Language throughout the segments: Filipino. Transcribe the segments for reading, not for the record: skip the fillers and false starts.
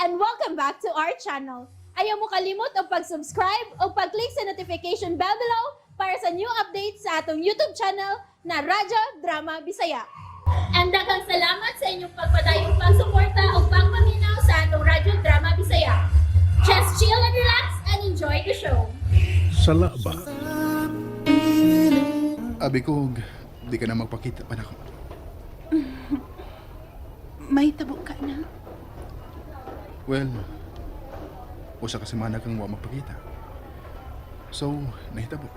and welcome back to our channel. Ayaw mo kalimot o pag-subscribe o pag-click sa notification bell below para sa new updates sa atong YouTube channel na Radyo Drama Bisaya. And daghang salamat sa inyong pagpadayong pagsuporta o pagpaminaw sa atong Radyo Drama Bisaya. Just chill and relax and enjoy the show. Sala Ba? Abi ko, di ka na magpakita pa na ako. May tabo ka na. Well, usa ka semana kang wa magpakita. So, nahitabo.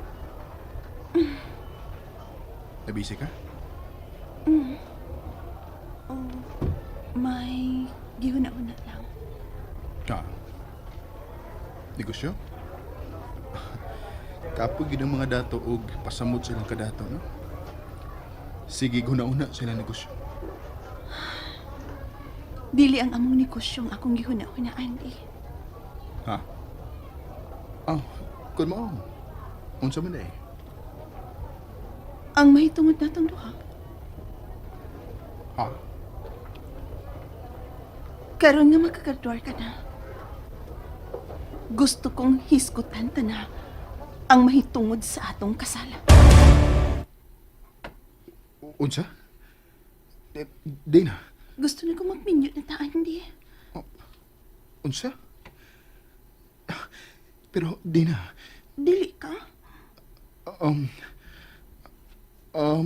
Nabisi ka? Oh, may gihuna-una lang. Negosyo? Kapag yun ang mga dato og pasamot silang kadato, no? Sige, guna-una sila negosyo. Dili ang among negosyong akong gihuna-una, Andy. Ha? Oh, kun mo. Unsa man eh? Ang mahitungod natong duha. Ha? Karon nga makakadwar ka na. Gusto kong hisgutan ta na ang mahitungod sa atong kasala. Unsa? Di na. Gusto na kong magminyo na ta, Andy. Unsa? Pero di na. Dili ka?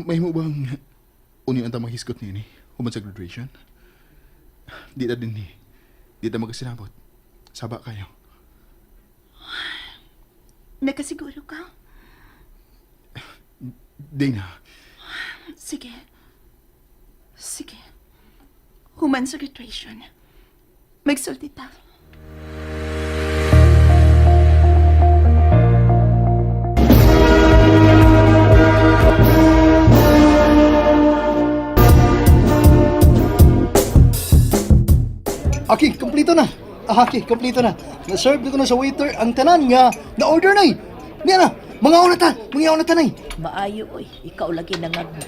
May mo bang uni ang tamang hiskot niya ni? Human sa graduation? Di na din ni. Di na magkasinabot. Saba kayo. Nakasiguro ka? Di na. Sige. Sige. Human sa graduation. Magsulti ta. Aki, kompleto na. Aki, kompleto na. Na-serve ko na sa waiter ang tanan nga na-order na. Niya na, mga una ta na. Maayo oy, ikaw lagi nangagda.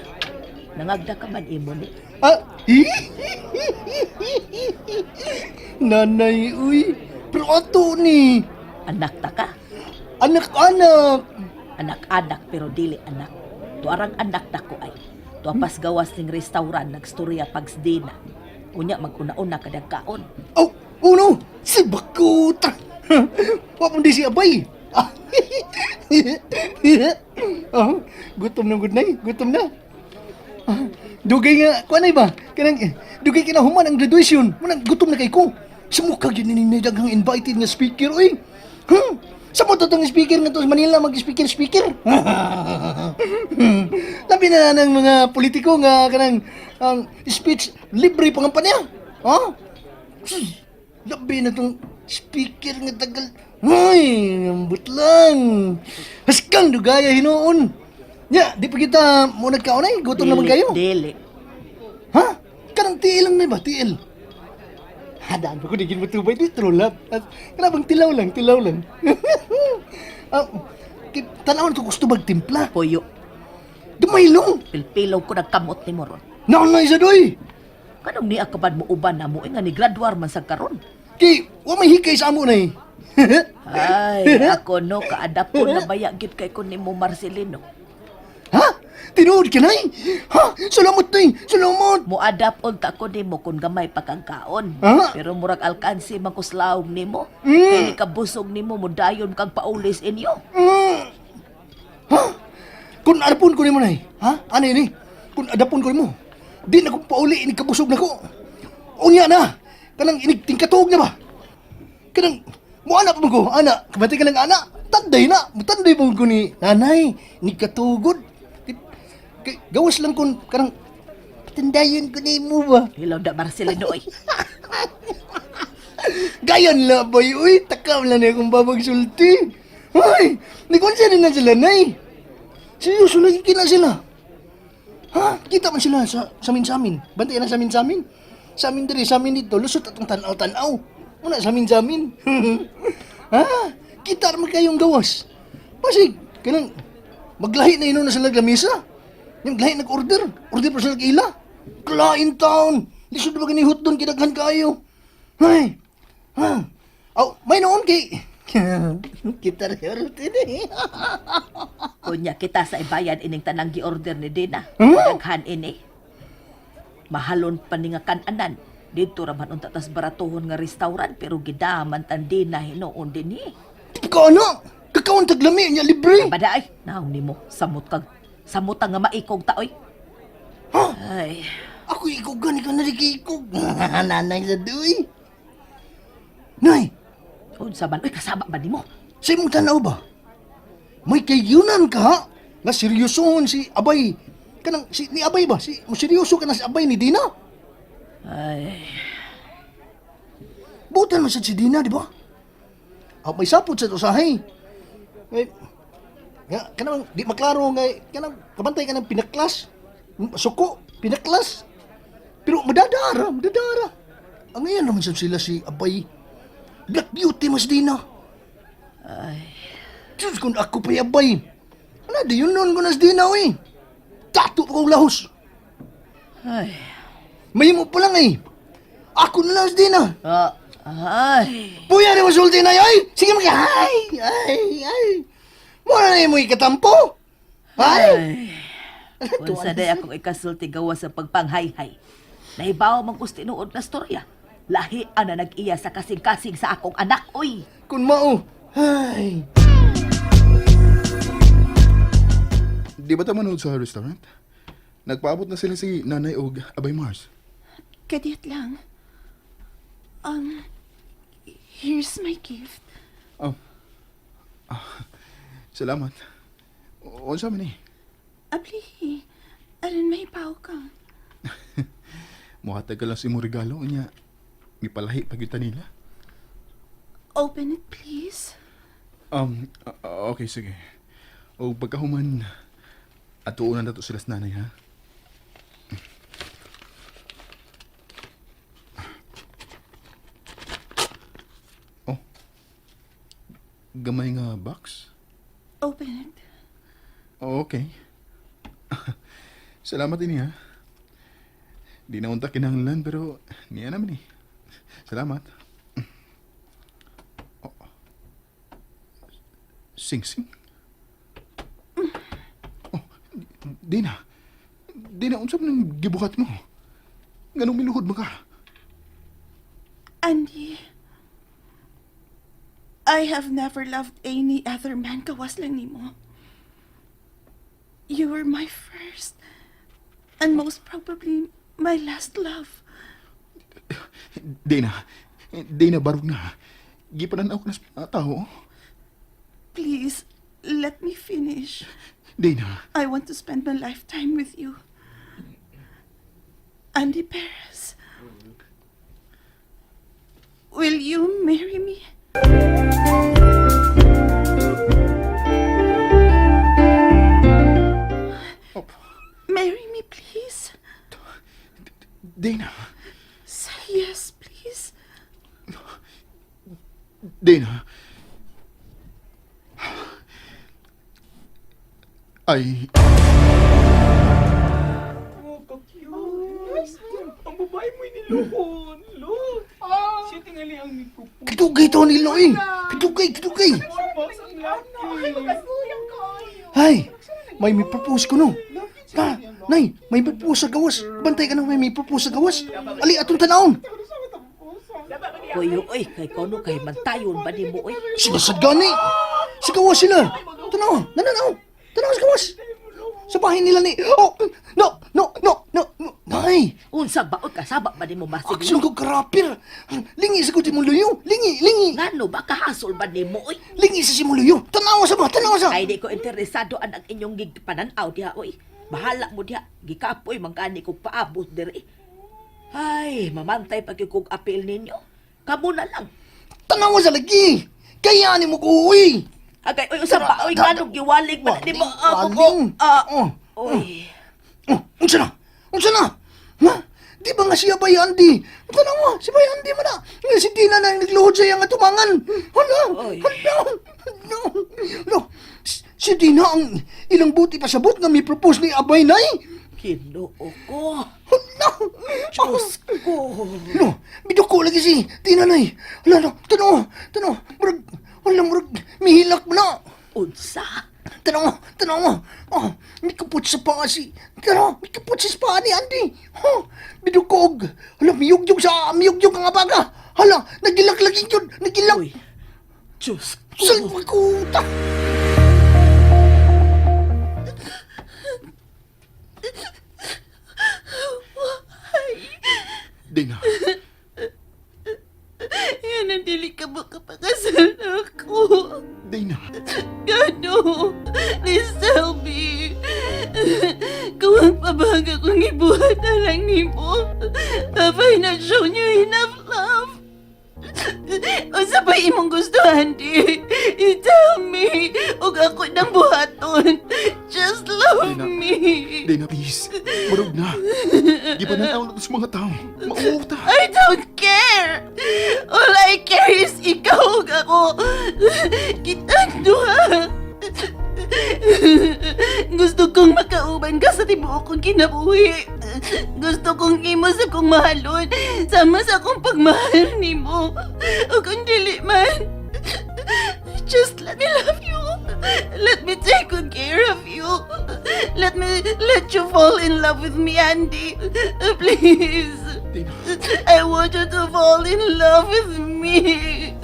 Nangagda ka man imo ni. Ah, nanay, uy. Pero ato ni. Anak ta ka. Anak-anak. Anak-anak pero dili anak. Tuarang anak ta ko ay. Tuapas gawas ning restaurant nagstorya pagsdina. Unya maguna-una kada kaon. Oh, no. Si Bakuta. Wapon di si Abay. Gutom na, good night. Gutom na. Dugay nga, kuha na ba? Dugay kinahuman ang graduation. Manang gutom na kay ko. Sumukag yun ni daghang invited nga speaker, oy. Sa mo totong speaker nga to sa Manila, mag-speaker. Labi na ng mga politiko nga kanang speech libre pangampanya. Ha? Labi na tong speaker nga tagal. Ay, ambot lang. Haskang dugaya hinoon. Ya, di pa kita mo nagkaon ay, gutom naman kayo. Dili. Ha? Kanang tiil lang na ba? Tiil. Hadaan pa ko, digin mo tubay dito, lap. Kanabang tilaw lang. Tanawan ko gusto magtimpla. Puyo. Dumaylong. Pilpilaw ko nagkamot ni mo ron. Naunay sa doy. Kanong ni akabad mo uban na mo nga ni graduar man sa karon. Kay, wa may hikay sa amo na eh. Ay, ako no kaadap ko na bayagit kay ko ni mo Marcelino. Ha? Tinuod ka na eh? Ha? Salamat na eh. Salamat. Mo adapt unta ko nimo kung gamay pa kang kaon. Ah? Pero murag alkansi man kuslawog nimo. Kay kabusog nimo mo dayon kag paulis inyo. Ha? Kung adapon ko ni mo na eh. Ha? Ano yun eh? Kung adapon ko ni mo. Di na kong pauli, inikabusog na ko. Unya na. Kanang iniktingkatuog na ba? Kanang, mo anak mo ko, anak. Kabati ka ng anak. Tanday na. Tanday mo ko ni nanay. Inikatugod. Gawas lang kung kanang tandayon ko ni mo ba? Hilaw da Marcelino oy. Gayan la boy, uy. Takam lang na akong babagsulti. Ay, nagkonsa din na sila, nay. Seryoso lagi kina sila. Ha? Kita man sila sa samin-samin. Bantayan na samin-samin. Sa amin diri, sa amin dito. Lusot atong tanaw-tanaw. Muna samin-samin. Ha? Kita naman kayong gawas. Pasig, kanang maglahi na ino na sila lamisa. Yung lahi nag-order. Order pa sila kaila. Klain town. Lisod ba ganihot doon, kinaghan kayo. Ay, Ha? Aw, may noon kay... Kita rin eh. Kunya kita sa ibayan ining tanang gi-order ni Dina. Huh? Daghan ini. Mahalon pa ni nga kananan. Dito raman unta tas baratuhon nga restaurant pero gidaman tan Dina hinuon dinhi. Ikaw ano? Kakawang taglami niya libre. Bada ay, naong nimo samot nga maikog taoy. Ha? Ay, Ako ikog gani ka na ikog. Nanay sa duy. Nay, unsa man oy kasaba ba nimo? sa imong tanaw ba? May kayunan ka ha? Nga seryosohon si Abay. Kanang, si, ni Abay ba? Seryoso ka na si Abay ni Dina? Ay, Butan mo siya si Dina, di ba? May sapot sa usahay. Ngay, nga, kanang, di maklaro nga, kanang, kabantay ka ng pinaklas. Suko, pinaklas. Pero madadara. Ang ngayon naman sila si Abay. Black beauty mas Dina. ay, Diyos kung ako pa'y Abay. Ano, di yun nun ko na si Dina, eh. Tato pa kong lahos. ay, May mo pa lang, eh. Ako na lang si Dina. ay. Puya ni masulti na ay! Sige mga, ay! Muna na yung mga ikatampo! Ay! Kung sa day akong ikasulti gawa sa pagpanghayhay. Nahibaw mang gustinuod na storya. Lahi na nag-iya sa kasing-kasing sa akong anak, oy. Kun mao, ay! Di ba manood sa restaurant? Nagpaabot na sila si Nanay og Abay Mars. Kadiyat lang. Here's my gift. Salamat. Unsa man eh? Abli, alin may pao ka. Muhatag ka lang sa imong regalo niya. Ipalahi pagyutan nila. Open it, please. Okay, sige. O pagkahuman, atuunan na to sila sa nanay, ha? Oh, gamay nga box? Open it. Okay. Salamat din ha. Di na unta kinahanglan pero niya naman eh. Salamat. Oh. Sing-sing? Oh, Dina. Dina, unsa man ang gibuhat mo? Ganong miluhod mo ka? Andy, I have never loved any other man kawas lang nimo. You were my first and most probably my last love. Dina. Dina, barog na. Gipananaw ko na sa mga tao. Please, let me finish. Dina. I want to spend my lifetime with you. Andy Perez, will you marry me? Oh, Marry me, please. Dina. Say yes, please. Dina. Ay, Ang babae mo iniluhon, lo. Siya tingali ang nagpupo. Kitugay to nilo eh! Kitugay! Subas ang laki. Ay! May propose ko no! Ha? Nay! May propose sa gawas! Bantay ka na may propose sa gawas! Ali, atong tanawon! Kuyo, oy, kay kono kay mantayon ba ni mo, oy? Sinasad gani! Sa gawas sila! Tanaw! Nananaw! Tanaw sa gawas! Sa bahay nila ni... Oh! No! Nay! Unsa ba, oy, kasaba ba ni mo Aksyon masiglo? ko karapir! Lingi sa kuti mong luyo! Lingi! Ngano ba kahasol ba ni mo, oy? Lingi sa si mong luyo! Tanawa sa ba! Tanawa sa! Kay di ko interesado ang inyong gigpananaw diha, oy. Bahala mo diha, gikapoy mangkani kog paabot diri. Ay, mamantay pag kog apil ninyo. Kamo na lang. Tanawa sa lagi! Kaya ni mo ko, uy! Agay, oy, usap pa, oy, ngano giwalig ba ni mo? Waling! Oy. Unsa na? Ha? Di ba nga siya Bay Andy? Tanawa, si Bay Andy man na. Nga si Tina na yung nagluhod sa iyang atumangan. Hala! Oy. No! Si Tina ang ilang buti pasabot na may propose ni Abay Nay. Ginoo ko. No! Diyos ko. No, bidyo ko lagi si tinanay. Hala, no, tanaw, murag, mihilak mo na. Unsa? Tanaw mo. Oh, may kaput sa paa si, may kaput sa paa ni Andy. Oh, bidyo ko, hala, miyugyog ang abaga. Hala, nagilak lagi yun, nagilak. Uy. Diyos ko. Salwa ko, ta. Dana, Yan ang dili ka makapakasal ako. Dana, Gano, please tell me. Kung ang pabaga kong ibuhat na lang ni mo, have I not shown you enough love? O sa pa imong gustuhan, di? I-tell me, ug ako nang buhaton. Just love Dina. me. Dana, please. Marog na. Di ba nataon na sa mga tao? Mauuta. I don't care! All I care is ikaw ug ako. Kitang duha. Gusto kong makauban ka sa tibuok kong kinabuhi. Gusto kong imo sa kong mahalon. Sama sa kong pagmahal ni mo. O kung dili man, just let me love you. Let me take good care of you. Let you fall in love with me, Andy. Please. Dana, I want you to fall in love with me.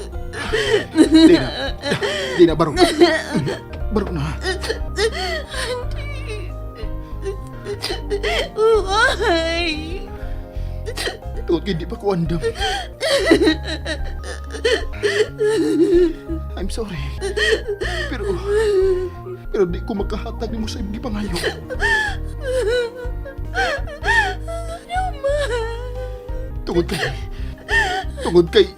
Dana, barog. Barog na. Why? Tungod kay di pa ko andam. I'm sorry. Pero di ko makahatag mo sa ibang pangayo. Tungod kay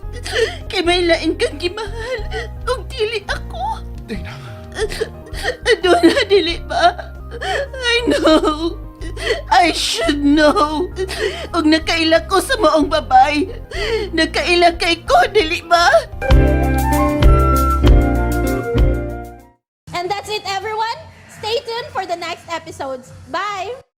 Kay may lain kang gimahal. Kung dili ako. Dana, Ano na dili ba? I know. I should know. Og nakaila ko sa maong babay. Nakaila kay ko, dili ba? And that's it, everyone. Stay tuned for the next episodes. Bye!